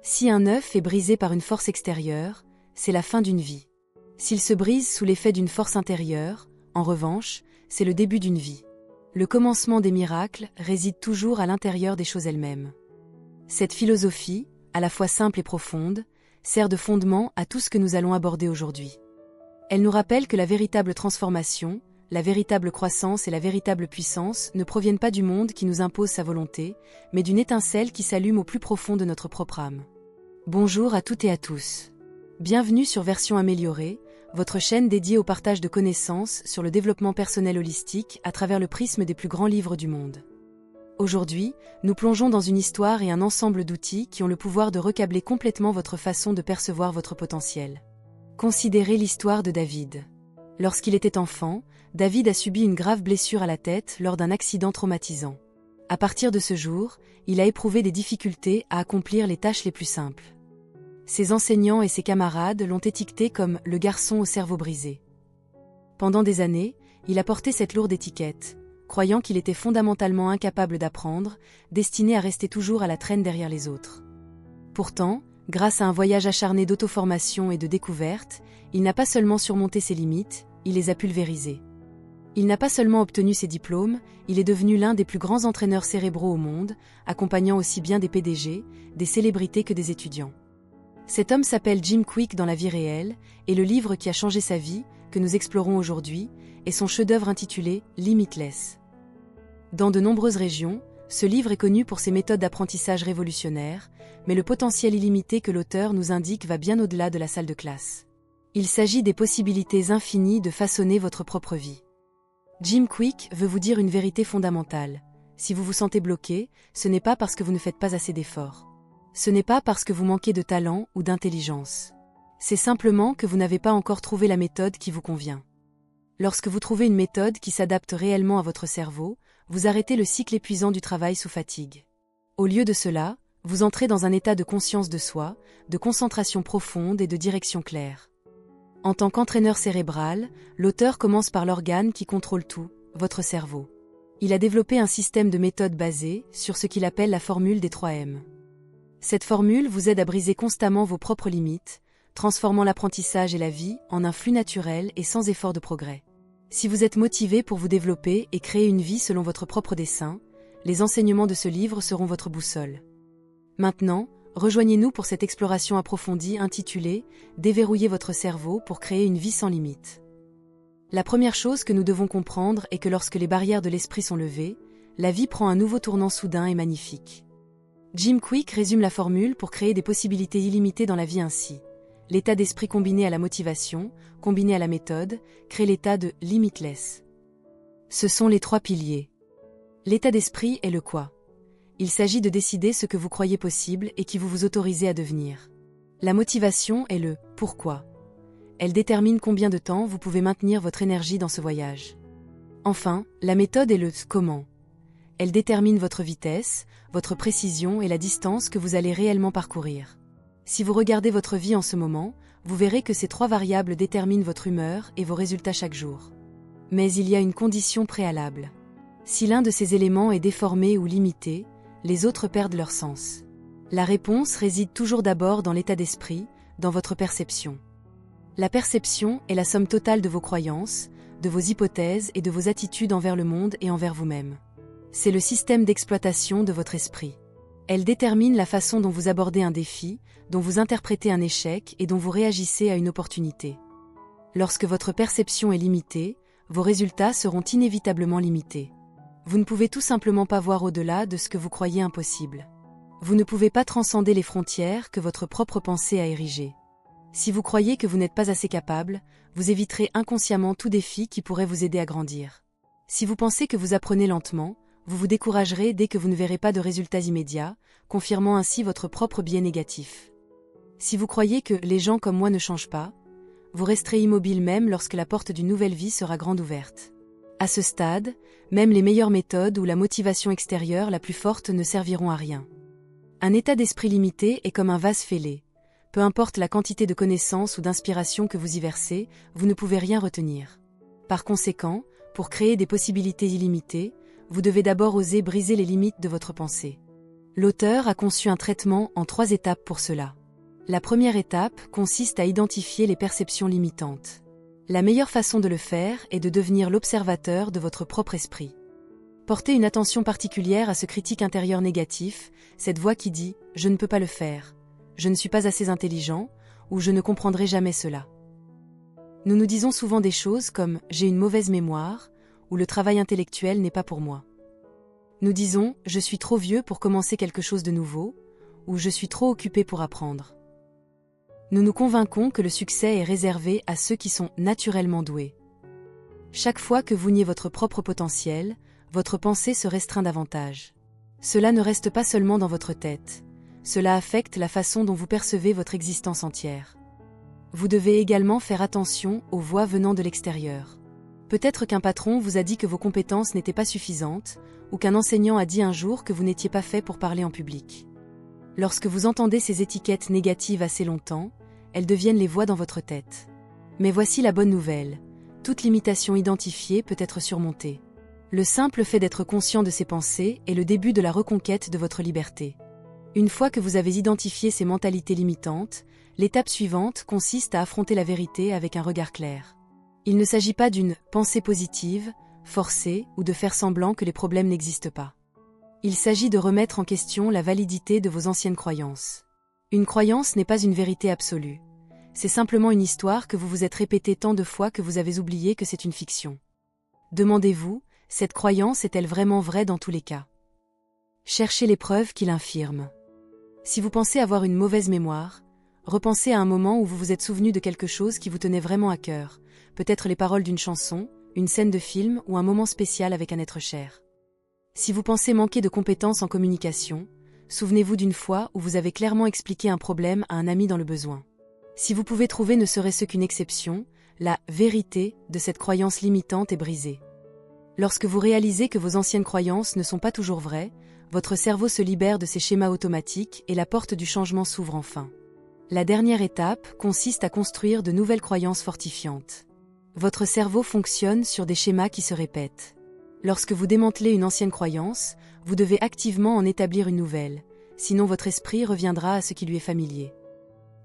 Si un œuf est brisé par une force extérieure, c'est la fin d'une vie. S'il se brise sous l'effet d'une force intérieure, en revanche, c'est le début d'une vie. Le commencement des miracles réside toujours à l'intérieur des choses elles-mêmes. Cette philosophie, à la fois simple et profonde, sert de fondement à tout ce que nous allons aborder aujourd'hui. Elle nous rappelle que la véritable transformation, la véritable croissance et la véritable puissance ne proviennent pas du monde qui nous impose sa volonté, mais d'une étincelle qui s'allume au plus profond de notre propre âme. Bonjour à toutes et à tous. Bienvenue sur Version Améliorée, votre chaîne dédiée au partage de connaissances sur le développement personnel holistique à travers le prisme des plus grands livres du monde. Aujourd'hui, nous plongeons dans une histoire et un ensemble d'outils qui ont le pouvoir de recabler complètement votre façon de percevoir votre potentiel. Considérez l'histoire de David. Lorsqu'il était enfant, David a subi une grave blessure à la tête lors d'un accident traumatisant. À partir de ce jour, il a éprouvé des difficultés à accomplir les tâches les plus simples. Ses enseignants et ses camarades l'ont étiqueté comme « le garçon au cerveau brisé ». Pendant des années, il a porté cette lourde étiquette, croyant qu'il était fondamentalement incapable d'apprendre, destiné à rester toujours à la traîne derrière les autres. Pourtant, grâce à un voyage acharné d'auto-formation et de découverte, il n'a pas seulement surmonté ses limites, il les a pulvérisées. Il n'a pas seulement obtenu ses diplômes, il est devenu l'un des plus grands entraîneurs cérébraux au monde, accompagnant aussi bien des PDG, des célébrités que des étudiants. Cet homme s'appelle Jim Kwik dans la vie réelle, et le livre qui a changé sa vie, que nous explorons aujourd'hui, est son chef-d'œuvre intitulé « Limitless ». Dans de nombreuses régions, ce livre est connu pour ses méthodes d'apprentissage révolutionnaires, mais le potentiel illimité que l'auteur nous indique va bien au-delà de la salle de classe. Il s'agit des possibilités infinies de façonner votre propre vie. Jim Kwik veut vous dire une vérité fondamentale. Si vous vous sentez bloqué, ce n'est pas parce que vous ne faites pas assez d'efforts. Ce n'est pas parce que vous manquez de talent ou d'intelligence. C'est simplement que vous n'avez pas encore trouvé la méthode qui vous convient. Lorsque vous trouvez une méthode qui s'adapte réellement à votre cerveau, vous arrêtez le cycle épuisant du travail sous fatigue. Au lieu de cela, vous entrez dans un état de conscience de soi, de concentration profonde et de direction claire. En tant qu'entraîneur cérébral, l'auteur commence par l'organe qui contrôle tout, votre cerveau. Il a développé un système de méthodes basé sur ce qu'il appelle la formule des 3 M. Cette formule vous aide à briser constamment vos propres limites, transformant l'apprentissage et la vie en un flux naturel et sans effort de progrès. Si vous êtes motivé pour vous développer et créer une vie selon votre propre dessein, les enseignements de ce livre seront votre boussole. Maintenant, rejoignez-nous pour cette exploration approfondie intitulée « Déverrouiller votre cerveau pour créer une vie sans limite ». La première chose que nous devons comprendre est que lorsque les barrières de l'esprit sont levées, la vie prend un nouveau tournant soudain et magnifique. Jim Kwik résume la formule pour créer des possibilités illimitées dans la vie ainsi. L'état d'esprit combiné à la motivation, combiné à la méthode, crée l'état de « limitless ». Ce sont les 3 piliers. L'état d'esprit est le quoi. Il s'agit de décider ce que vous croyez possible et qui vous autorisez à devenir. La motivation est le « pourquoi ». Elle détermine combien de temps vous pouvez maintenir votre énergie dans ce voyage. Enfin, la méthode est le « comment ». Elle détermine votre vitesse, votre précision et la distance que vous allez réellement parcourir. Si vous regardez votre vie en ce moment, vous verrez que ces 3 variables déterminent votre humeur et vos résultats chaque jour. Mais il y a une condition préalable. Si l'un de ces éléments est déformé ou limité, les autres perdent leur sens. La réponse réside toujours d'abord dans l'état d'esprit, dans votre perception. La perception est la somme totale de vos croyances, de vos hypothèses et de vos attitudes envers le monde et envers vous-même. C'est le système d'exploitation de votre esprit. Elle détermine la façon dont vous abordez un défi, dont vous interprétez un échec et dont vous réagissez à une opportunité. Lorsque votre perception est limitée, vos résultats seront inévitablement limités. Vous ne pouvez tout simplement pas voir au-delà de ce que vous croyez impossible. Vous ne pouvez pas transcender les frontières que votre propre pensée a érigées. Si vous croyez que vous n'êtes pas assez capable, vous éviterez inconsciemment tout défi qui pourrait vous aider à grandir. Si vous pensez que vous apprenez lentement, vous vous découragerez dès que vous ne verrez pas de résultats immédiats, confirmant ainsi votre propre biais négatif. Si vous croyez que « les gens comme moi ne changent pas », vous resterez immobile même lorsque la porte d'une nouvelle vie sera grande ouverte. À ce stade, même les meilleures méthodes ou la motivation extérieure la plus forte ne serviront à rien. Un état d'esprit limité est comme un vase fêlé. Peu importe la quantité de connaissances ou d'inspiration que vous y versez, vous ne pouvez rien retenir. Par conséquent, pour créer des possibilités illimitées, vous devez d'abord oser briser les limites de votre pensée. L'auteur a conçu un traitement en 3 étapes pour cela. La première étape consiste à identifier les perceptions limitantes. La meilleure façon de le faire est de devenir l'observateur de votre propre esprit. Portez une attention particulière à ce critique intérieur négatif, cette voix qui dit « je ne peux pas le faire »,« je ne suis pas assez intelligent » ou « je ne comprendrai jamais cela ». Nous nous disons souvent des choses comme « j'ai une mauvaise mémoire » ou « le travail intellectuel n'est pas pour moi ». Nous disons « je suis trop vieux pour commencer quelque chose de nouveau » ou « je suis trop occupé pour apprendre ». Nous nous convainquons que le succès est réservé à ceux qui sont naturellement doués. Chaque fois que vous niez votre propre potentiel, votre pensée se restreint davantage. Cela ne reste pas seulement dans votre tête. Cela affecte la façon dont vous percevez votre existence entière. Vous devez également faire attention aux voix venant de l'extérieur. Peut-être qu'un patron vous a dit que vos compétences n'étaient pas suffisantes, ou qu'un enseignant a dit un jour que vous n'étiez pas fait pour parler en public. Lorsque vous entendez ces étiquettes négatives assez longtemps, elles deviennent les voix dans votre tête. Mais voici la bonne nouvelle. Toute limitation identifiée peut être surmontée. Le simple fait d'être conscient de ces pensées est le début de la reconquête de votre liberté. Une fois que vous avez identifié ces mentalités limitantes, l'étape suivante consiste à affronter la vérité avec un regard clair. Il ne s'agit pas d'une pensée positive, forcée ou de faire semblant que les problèmes n'existent pas. Il s'agit de remettre en question la validité de vos anciennes croyances. Une croyance n'est pas une vérité absolue. C'est simplement une histoire que vous vous êtes répétée tant de fois que vous avez oublié que c'est une fiction. Demandez-vous, cette croyance est-elle vraiment vraie dans tous les cas? Cherchez les preuves qui l'infirment. Si vous pensez avoir une mauvaise mémoire, repensez à un moment où vous vous êtes souvenu de quelque chose qui vous tenait vraiment à cœur, peut-être les paroles d'une chanson, une scène de film ou un moment spécial avec un être cher. Si vous pensez manquer de compétences en communication, souvenez-vous d'une fois où vous avez clairement expliqué un problème à un ami dans le besoin. Si vous pouvez trouver ne serait-ce qu'une exception, la vérité de cette croyance limitante est brisée. Lorsque vous réalisez que vos anciennes croyances ne sont pas toujours vraies, votre cerveau se libère de ces schémas automatiques et la porte du changement s'ouvre enfin. La dernière étape consiste à construire de nouvelles croyances fortifiantes. Votre cerveau fonctionne sur des schémas qui se répètent. Lorsque vous démantelez une ancienne croyance, vous devez activement en établir une nouvelle, sinon votre esprit reviendra à ce qui lui est familier.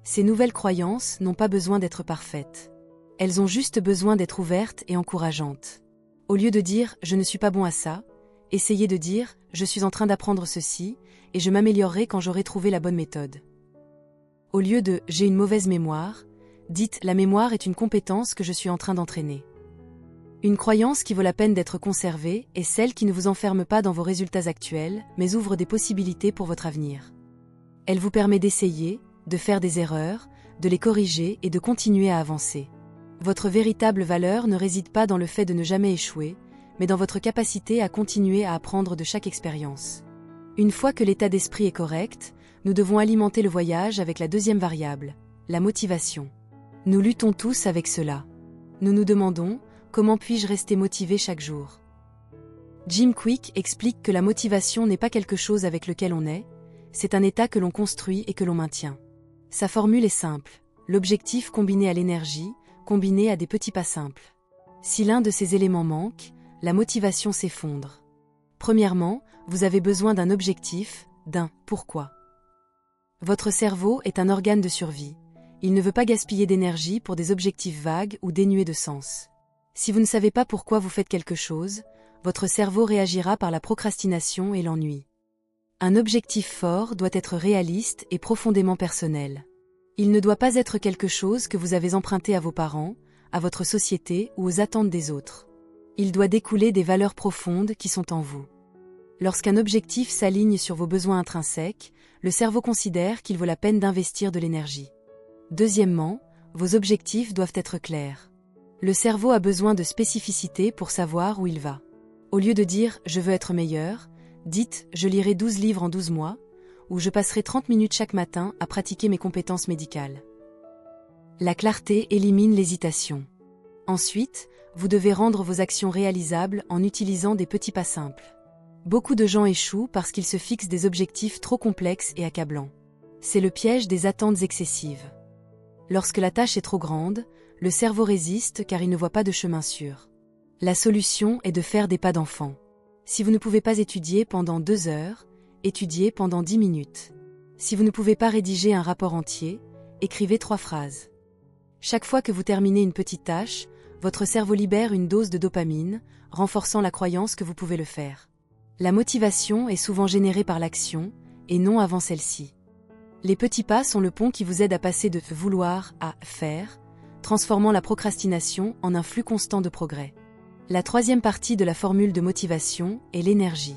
Ces nouvelles croyances n'ont pas besoin d'être parfaites. Elles ont juste besoin d'être ouvertes et encourageantes. Au lieu de dire « je ne suis pas bon à ça », essayez de dire « je suis en train d'apprendre ceci, et je m'améliorerai quand j'aurai trouvé la bonne méthode ». Au lieu de « j'ai une mauvaise mémoire », dites « la mémoire est une compétence que je suis en train d'entraîner ». Une croyance qui vaut la peine d'être conservée est celle qui ne vous enferme pas dans vos résultats actuels, mais ouvre des possibilités pour votre avenir. Elle vous permet d'essayer, de faire des erreurs, de les corriger et de continuer à avancer. Votre véritable valeur ne réside pas dans le fait de ne jamais échouer, mais dans votre capacité à continuer à apprendre de chaque expérience. Une fois que l'état d'esprit est correct, nous devons alimenter le voyage avec la deuxième variable, la motivation. Nous luttons tous avec cela. Nous nous demandons, comment puis-je rester motivé chaque jour? Jim Kwik explique que la motivation n'est pas quelque chose avec lequel on est, c'est un état que l'on construit et que l'on maintient. Sa formule est simple, l'objectif combiné à l'énergie, combiné à des petits pas simples. Si l'un de ces éléments manque, la motivation s'effondre. Premièrement, vous avez besoin d'un objectif, d'un « pourquoi ». Votre cerveau est un organe de survie. Il ne veut pas gaspiller d'énergie pour des objectifs vagues ou dénués de sens. Si vous ne savez pas pourquoi vous faites quelque chose, votre cerveau réagira par la procrastination et l'ennui. Un objectif fort doit être réaliste et profondément personnel. Il ne doit pas être quelque chose que vous avez emprunté à vos parents, à votre société ou aux attentes des autres. Il doit découler des valeurs profondes qui sont en vous. Lorsqu'un objectif s'aligne sur vos besoins intrinsèques, le cerveau considère qu'il vaut la peine d'investir de l'énergie. Deuxièmement, vos objectifs doivent être clairs. Le cerveau a besoin de spécificité pour savoir où il va. Au lieu de dire « je veux être meilleur », dites « je lirai 12 livres en 12 mois » ou « je passerai 30 minutes chaque matin à pratiquer mes compétences médicales ». La clarté élimine l'hésitation. Ensuite, vous devez rendre vos actions réalisables en utilisant des petits pas simples. Beaucoup de gens échouent parce qu'ils se fixent des objectifs trop complexes et accablants. C'est le piège des attentes excessives. Lorsque la tâche est trop grande, le cerveau résiste car il ne voit pas de chemin sûr. La solution est de faire des pas d'enfant. Si vous ne pouvez pas étudier pendant 2 heures, étudiez pendant 10 minutes. Si vous ne pouvez pas rédiger un rapport entier, écrivez 3 phrases. Chaque fois que vous terminez une petite tâche, votre cerveau libère une dose de dopamine, renforçant la croyance que vous pouvez le faire. La motivation est souvent générée par l'action, et non avant celle-ci. Les petits pas sont le pont qui vous aide à passer de vouloir à faire, transformant la procrastination en un flux constant de progrès. La troisième partie de la formule de motivation est l'énergie.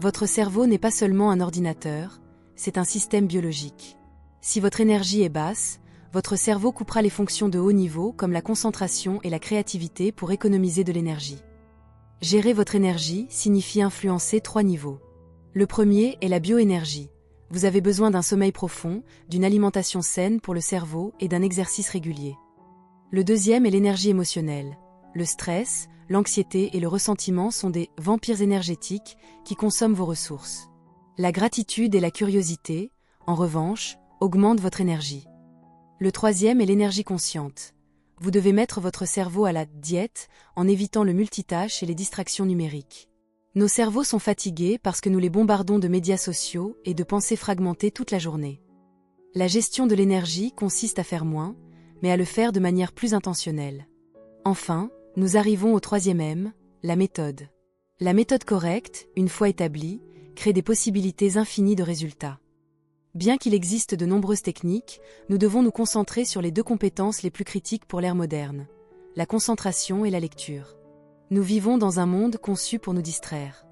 Votre cerveau n'est pas seulement un ordinateur, c'est un système biologique. Si votre énergie est basse, votre cerveau coupera les fonctions de haut niveau comme la concentration et la créativité pour économiser de l'énergie. Gérer votre énergie signifie influencer 3 niveaux. Le premier est la bioénergie. Vous avez besoin d'un sommeil profond, d'une alimentation saine pour le cerveau et d'un exercice régulier. Le deuxième est l'énergie émotionnelle. Le stress, l'anxiété et le ressentiment sont des vampires énergétiques qui consomment vos ressources. La gratitude et la curiosité, en revanche, augmentent votre énergie. Le troisième est l'énergie consciente. Vous devez mettre votre cerveau à la diète en évitant le multitâche et les distractions numériques. Nos cerveaux sont fatigués parce que nous les bombardons de médias sociaux et de pensées fragmentées toute la journée. La gestion de l'énergie consiste à faire moins, mais à le faire de manière plus intentionnelle. Enfin, nous arrivons au troisième M, la méthode. La méthode correcte, une fois établie, crée des possibilités infinies de résultats. Bien qu'il existe de nombreuses techniques, nous devons nous concentrer sur les 2 compétences les plus critiques pour l'ère moderne, la concentration et la lecture. Nous vivons dans un monde conçu pour nous distraire.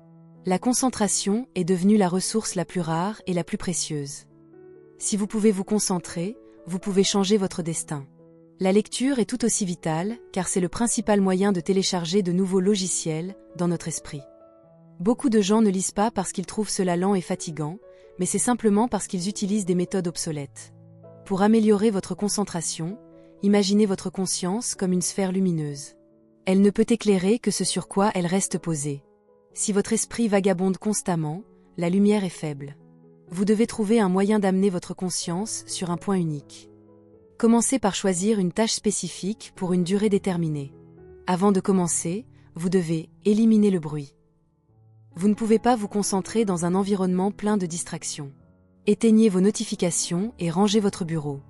La concentration est devenue la ressource la plus rare et la plus précieuse. Si vous pouvez vous concentrer, vous pouvez changer votre destin. La lecture est tout aussi vitale, car c'est le principal moyen de télécharger de nouveaux logiciels dans notre esprit. Beaucoup de gens ne lisent pas parce qu'ils trouvent cela lent et fatigant, mais c'est simplement parce qu'ils utilisent des méthodes obsolètes. Pour améliorer votre concentration, imaginez votre conscience comme une sphère lumineuse. Elle ne peut éclairer que ce sur quoi elle reste posée. Si votre esprit vagabonde constamment, la lumière est faible. Vous devez trouver un moyen d'amener votre conscience sur un point unique. Commencez par choisir une tâche spécifique pour une durée déterminée. Avant de commencer, vous devez éliminer le bruit. Vous ne pouvez pas vous concentrer dans un environnement plein de distractions. Éteignez vos notifications et rangez votre bureau.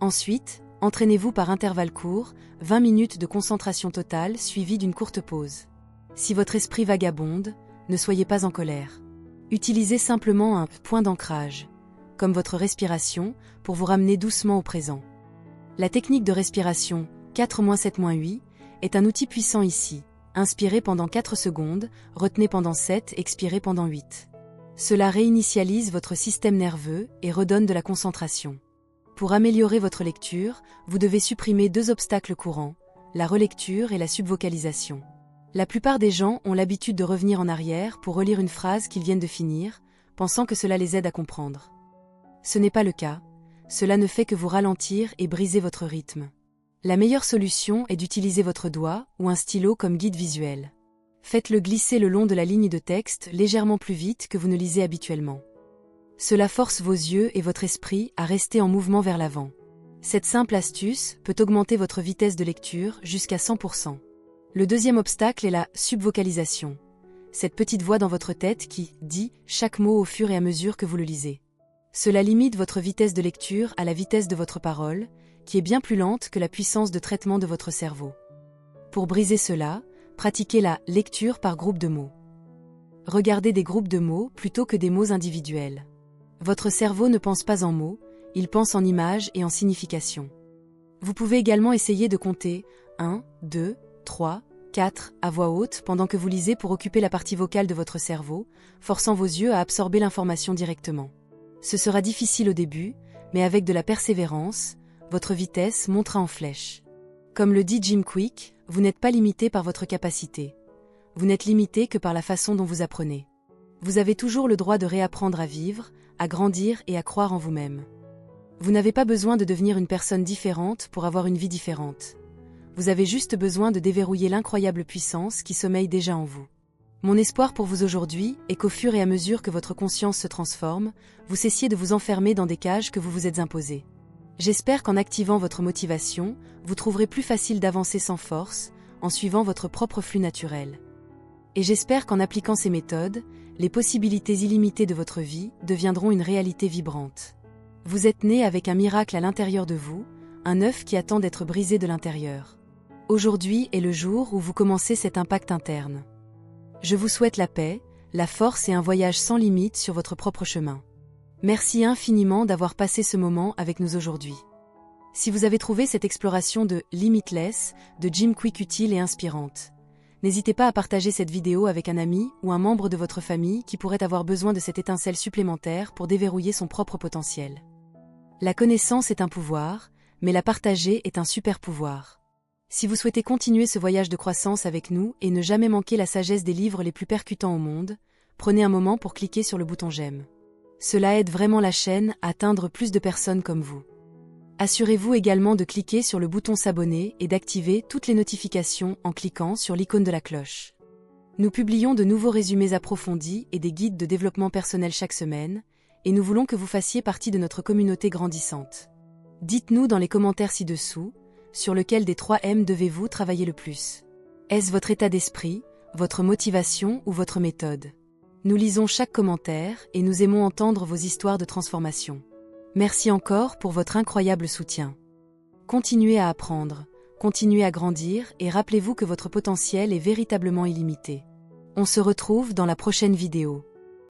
Ensuite, entraînez-vous par intervalles courts, 20 minutes de concentration totale suivies d'une courte pause. Si votre esprit vagabonde, ne soyez pas en colère. Utilisez simplement un point d'ancrage, comme votre respiration, pour vous ramener doucement au présent. La technique de respiration 4-7-8 est un outil puissant ici. Inspirez pendant 4 secondes, retenez pendant 7, expirez pendant 8. Cela réinitialise votre système nerveux et redonne de la concentration. Pour améliorer votre lecture, vous devez supprimer 2 obstacles courants, la relecture et la subvocalisation. La plupart des gens ont l'habitude de revenir en arrière pour relire une phrase qu'ils viennent de finir, pensant que cela les aide à comprendre. Ce n'est pas le cas, cela ne fait que vous ralentir et briser votre rythme. La meilleure solution est d'utiliser votre doigt ou un stylo comme guide visuel. Faites-le glisser le long de la ligne de texte légèrement plus vite que vous ne lisez habituellement. Cela force vos yeux et votre esprit à rester en mouvement vers l'avant. Cette simple astuce peut augmenter votre vitesse de lecture jusqu'à 100%. Le deuxième obstacle est la subvocalisation. Cette petite voix dans votre tête qui dit chaque mot au fur et à mesure que vous le lisez. Cela limite votre vitesse de lecture à la vitesse de votre parole, qui est bien plus lente que la puissance de traitement de votre cerveau. Pour briser cela, pratiquez la lecture par groupe de mots. Regardez des groupes de mots plutôt que des mots individuels. Votre cerveau ne pense pas en mots, il pense en images et en significations. Vous pouvez également essayer de compter 1, 2, 3, 4 à voix haute pendant que vous lisez pour occuper la partie vocale de votre cerveau, forçant vos yeux à absorber l'information directement. Ce sera difficile au début, mais avec de la persévérance, votre vitesse montera en flèche. Comme le dit Jim Kwik, vous n'êtes pas limité par votre capacité. Vous n'êtes limité que par la façon dont vous apprenez. Vous avez toujours le droit de réapprendre à vivre, à grandir et à croire en vous-même. Vous n'avez pas besoin de devenir une personne différente pour avoir une vie différente. Vous avez juste besoin de déverrouiller l'incroyable puissance qui sommeille déjà en vous. Mon espoir pour vous aujourd'hui est qu'au fur et à mesure que votre conscience se transforme, vous cessiez de vous enfermer dans des cages que vous vous êtes imposées. J'espère qu'en activant votre motivation, vous trouverez plus facile d'avancer sans force, en suivant votre propre flux naturel. Et j'espère qu'en appliquant ces méthodes, les possibilités illimitées de votre vie deviendront une réalité vibrante. Vous êtes né avec un miracle à l'intérieur de vous, un œuf qui attend d'être brisé de l'intérieur. Aujourd'hui est le jour où vous commencez cet impact interne. Je vous souhaite la paix, la force et un voyage sans limite sur votre propre chemin. Merci infiniment d'avoir passé ce moment avec nous aujourd'hui. Si vous avez trouvé cette exploration de Limitless de Jim Kwik utile et inspirante, n'hésitez pas à partager cette vidéo avec un ami ou un membre de votre famille qui pourrait avoir besoin de cette étincelle supplémentaire pour déverrouiller son propre potentiel. La connaissance est un pouvoir, mais la partager est un super pouvoir. Si vous souhaitez continuer ce voyage de croissance avec nous et ne jamais manquer la sagesse des livres les plus percutants au monde, prenez un moment pour cliquer sur le bouton j'aime. Cela aide vraiment la chaîne à atteindre plus de personnes comme vous. Assurez-vous également de cliquer sur le bouton s'abonner et d'activer toutes les notifications en cliquant sur l'icône de la cloche. Nous publions de nouveaux résumés approfondis et des guides de développement personnel chaque semaine, et nous voulons que vous fassiez partie de notre communauté grandissante. Dites-nous dans les commentaires ci-dessous, sur lequel des 3 M devez-vous travailler le plus. Est-ce votre état d'esprit, votre motivation ou votre méthode? Nous lisons chaque commentaire et nous aimons entendre vos histoires de transformation. Merci encore pour votre incroyable soutien. Continuez à apprendre, continuez à grandir et rappelez-vous que votre potentiel est véritablement illimité. On se retrouve dans la prochaine vidéo.